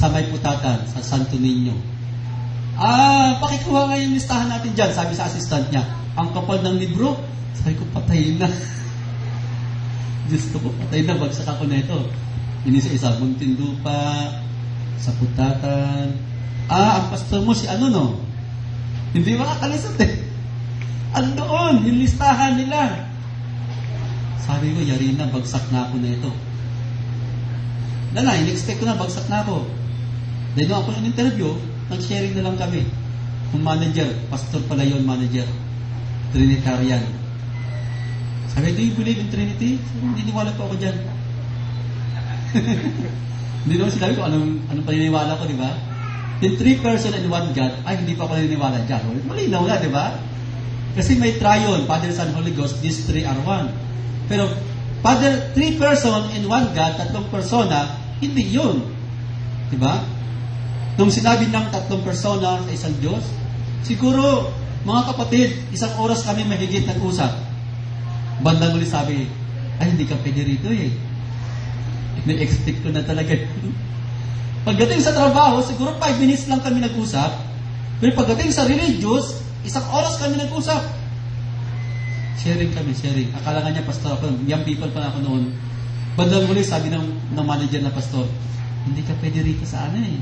sa may putatan, sa Santo Niño. Pakikuha nga yung listahan natin dyan, sabi sa assistant niya. Ang kapal ng libro, sabi ko, patay na. Diyos ko, patay na, bagsak ako na ito. Inisa-isa, Muntinlupa, sa putatan. Ang pastor mo, si ano no? Hindi makakalisot eh. Andoon, yung listahan nila. Sabi ko, yari na, bagsak na ako na ito. In-expect ko na, bagsak na ako. Dahil nung ako yung interview, nag-sharing na lang kami. Yung manager, pastor pala yun, manager. Trinitarian. Sabi, do you believe in Trinity? Hindi niwala po ako dyan. Hindi naman sinabi ko, anong paniniwala ko, di ba? In 3 person and 1 God, hindi pa ako naniniwala dyan. Malinaw na, di ba? Kasi may triune, Father, Son, Holy Ghost, these 3 are 1. Pero, Father, 3 person and 1 God, 3 persona, hindi yun. Di ba? Nung sinabi ng 3 persona sa isang Diyos, siguro, mga kapatid, 1 oras kami mahigit nag-usap. Bandang uli sabi, hindi ka pwede rito eh. Na-expect ko na talaga. Pagdating sa trabaho, siguro 5 minutes lang kami nag-usap. Pero pagdating sa religious, 1 oras kami nag-usap. Sharing kami, sharing. Akala nga niya, pastor ako, young people pa ako noon. Bandang uli, sabi ng manager na pastor, hindi ka pwede rito sa ano eh.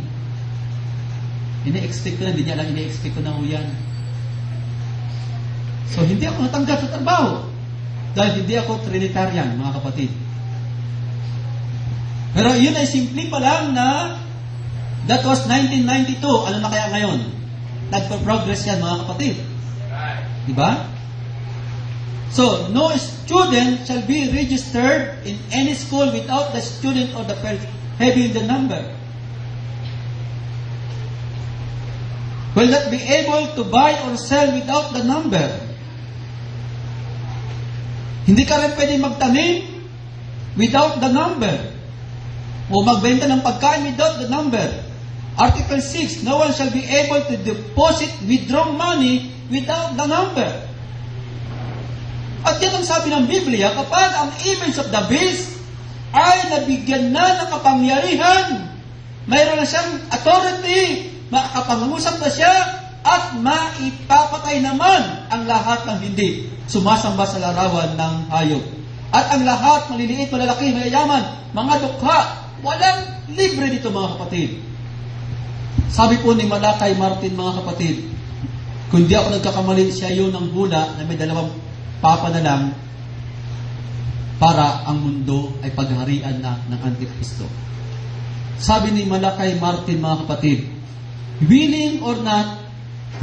Ini-expect ko na, hindi niya lang ini-expect ko na yan. So, hindi ako natanggap sa trabaho. Dahil hindi ako Trinitarian, mga kapatid. Pero yun ay simple pa lang na that was 1992. Ano na kaya ngayon? Nagpa-progress yan, mga kapatid. Diba? So, no student shall be registered in any school without the student or the parent having the number. Will not be able to buy or sell without the number. Hindi ka rin pwede magtanim without the number. O magbenta ng pagkain without the number. Article 6, no one shall be able to deposit, withdraw money without the number. At yan ang sabi ng Biblia, kapag ang image of the beast ay nabigyan na ng kapangyarihan, mayroon na siyang authority, makakapangusap na siya, at maipapatay naman ang lahat ng hindi sumasamba sa larawan ng hayop. At ang lahat, maliliit, malalaki, mayayaman, mga dukha, walang libre dito, mga kapatid. Sabi po ni Malakay Martin, mga kapatid, kung di ako nagkakamali, siya yun ng hula na may 2 papa na lang para ang mundo ay pagharian na ng Antikristo. Sabi ni Malakay Martin, mga kapatid, willing or not,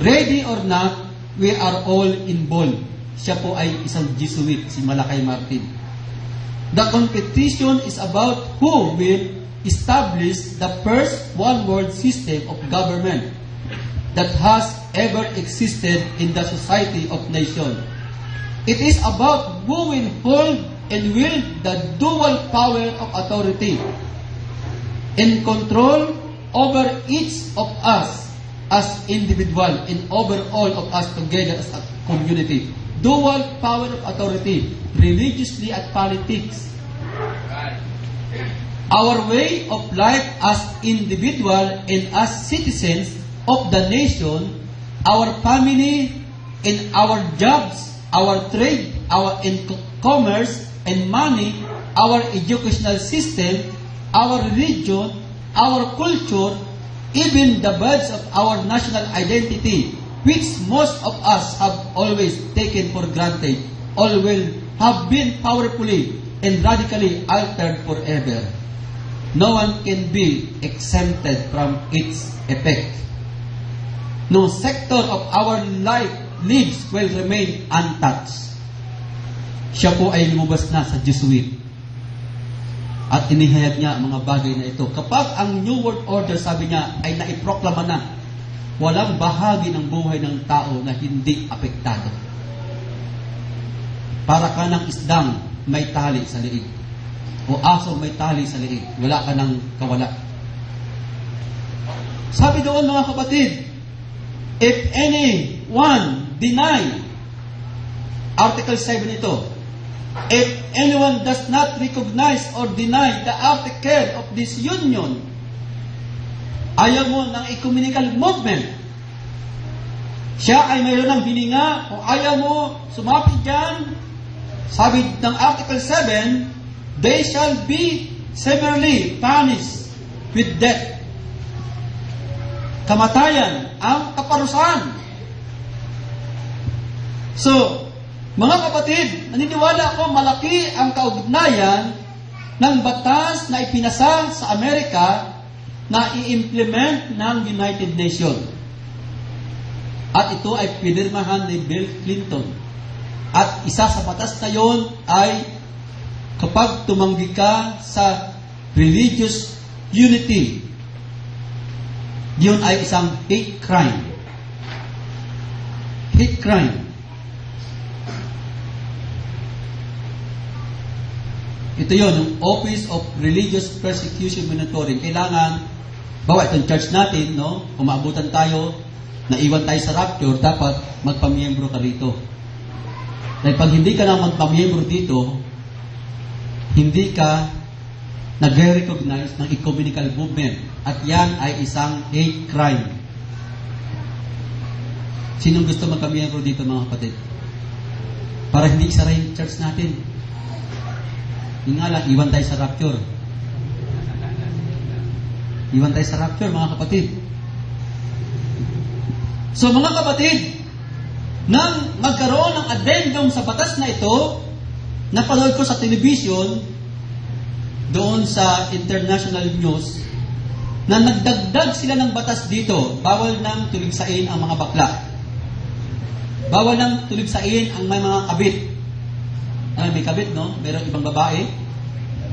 ready or not, we are all involved. Siya po ay isang Jesuit, si Malakay Martin. The competition is about who will establish the first one-world system of government that has ever existed in the society of nations. It is about who will hold and wield the dual power of authority and control over each of us as individual and over all of us together as a community. Dual power of authority, religiously at politics. Our way of life as individual and as citizens of the nation, our family and our jobs, our trade, our commerce and money, our educational system, our religion, our culture, even the birds of our national identity, which most of us have always taken for granted, all will have been powerfully and radically altered forever. No one can be exempted from its effect. No sector of our lives will remain untouched. Siya po ay lumabas na sa Jesuit. At inihayag niya ang mga bagay na ito. Kapag ang New World Order, sabi niya, ay naiproklama na, walang bahagi ng buhay ng tao na hindi apektado. Para ka ng isdang may tali sa liig. O aso may tali sa liig. Wala ka ng kawala. Sabi doon, mga kapatid, if anyone deny, Article 7 ito, if anyone does not recognize or deny the article of this union, Ayaw mo ng ecumenical movement. Siya ay mayroon ng hininga. Kung ayaw mo sumapit dyan, sabi ng Article 7, they shall be severely punished with death. Kamatayan ang kaparusahan. So, mga kapatid, naniniwala ako malaki ang kaugnayan ng batas na ipinasa sa Amerika na i-implement ng United Nations. At ito ay pinirmahan ni Bill Clinton. At isa sa batas na yon ay kapag tumanggi ka sa religious unity, yun ay isang hate crime. Hate crime. Ito yun, yung Office of Religious Persecution Monitoring. Kailangan, bawa itong church natin, no? Kung maabutan tayo, naiwan tayo sa rapture, dapat magpamiyembro ka dito. Dahil pag hindi ka na magpamiyembro dito, hindi ka nag-recognize ng ecumenical movement. At yan ay isang hate crime. Sinong gusto magpamiyembro dito, mga kapatid? Para hindi isara yung church natin. Yung nga lang, iwan tayo sa rapture. Iwan tayo sa rapture, mga kapatid. So, mga kapatid, nang magkaroon ng addendum sa batas na ito, napanood ko sa television, doon sa international news, na nagdagdag sila ng batas dito. Bawal nang tuligsain ang mga bakla. Bawal nang tuligsain ang may mga kabit. May kabit, no? Meron ibang babae.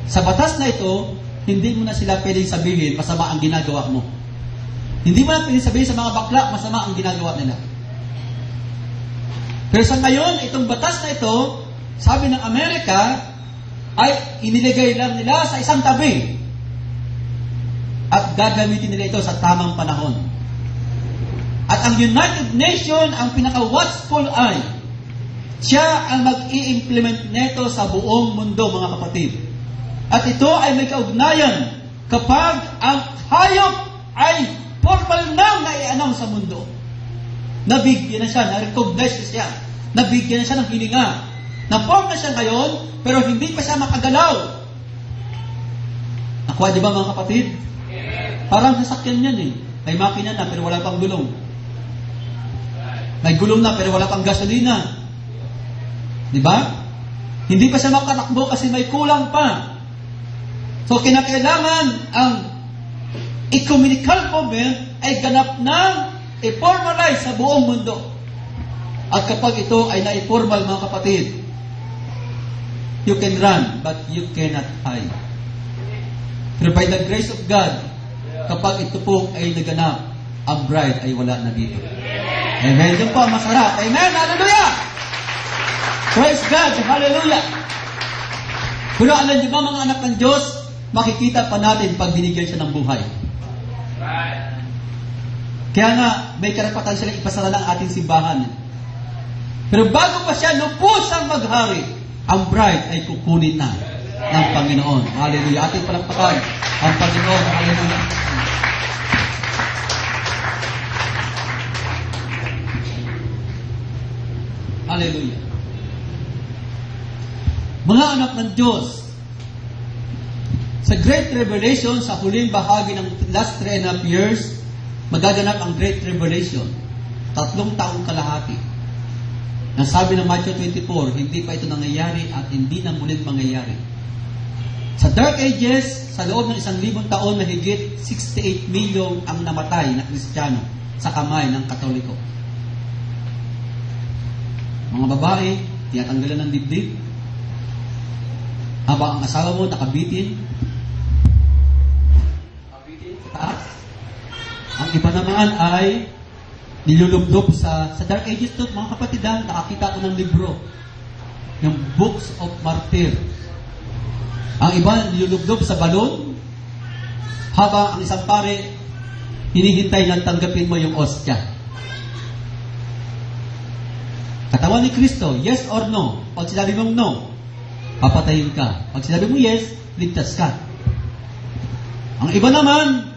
Sa batas na ito, hindi mo na sila pwedeng sabihin, masama ang ginagawa mo. Hindi mo na pwedeng sabihin sa mga bakla, masama ang ginagawa nila. Pero sa ngayon, itong batas na ito, sabi ng Amerika, ay iniligay lang nila sa isang tabi. At gagamitin nila ito sa tamang panahon. At ang United Nations, ang pinaka-watchful eye, siya ang mag-i-implement neto sa buong mundo, mga kapatid. At ito ay may kaugnayan kapag ang hayop ay formal na i-announce sa mundo. Nabigyan na siya, na-recognize na siya, nabigyan na siya ng hininga. Na-form na siya ngayon, pero hindi pa siya makagalaw. Nakuha, di ba, mga kapatid? Parang sasakyan yan eh. May makina na, pero wala pang gulong. May gulong na, pero wala pang gasolina. Di ba? Hindi pa siya makatakbo kasi may kulang pa. So, kinakailangan ang ecumenical movement ay ganap na i-formalize sa buong mundo. At kapag ito ay na-formal, mga kapatid, you can run, but you cannot hide. Pero by the grace of God, kapag ito po ay naganap, ang bride ay wala na dito. Amen. Yun po, masarap. Amen. Hallelujah! Praise God! Hallelujah! Pero alam niyo ba, mga anak ng Diyos, makikita pa natin pag binigyan siya ng buhay. Kaya nga, may karapatan siya na ipasara ng ating simbahan. Pero bago pa siya lupusang maghari, ang bride ay kukunin na ng Panginoon. Hallelujah! Ating palakpakan ang Panginoon. Hallelujah! Hallelujah! Mga anak ng Diyos, sa Great Tribulation, sa huling bahagi ng last 3.5 years, magaganap ang Great Tribulation. 3 taong kalahati. Nasabi ng Matthew 24, hindi pa ito nangyayari at hindi na muling mangyayari. Sa Dark Ages, sa loob ng 1,000 taon, mahigit 68 million ang namatay na Kristiyano sa kamay ng Katoliko. Mga babae, tinatanggalan ng dibdib. Habang ang asawa mo nakabitin sa taas. Ang iba naman ay nilulublob sa Dark Ages to, mga kapatid, nakakita ko ng libro, yung Books of Martyr. Ang iba nilulublob sa balon, habang ang isang pare hinihintay na tanggapin mo yung ostya. Katawan ni Kristo, yes or no? Pag sinabi mong no, papatayin ka. Pag sinabi mo yes, ligtas ka. Ang iba naman,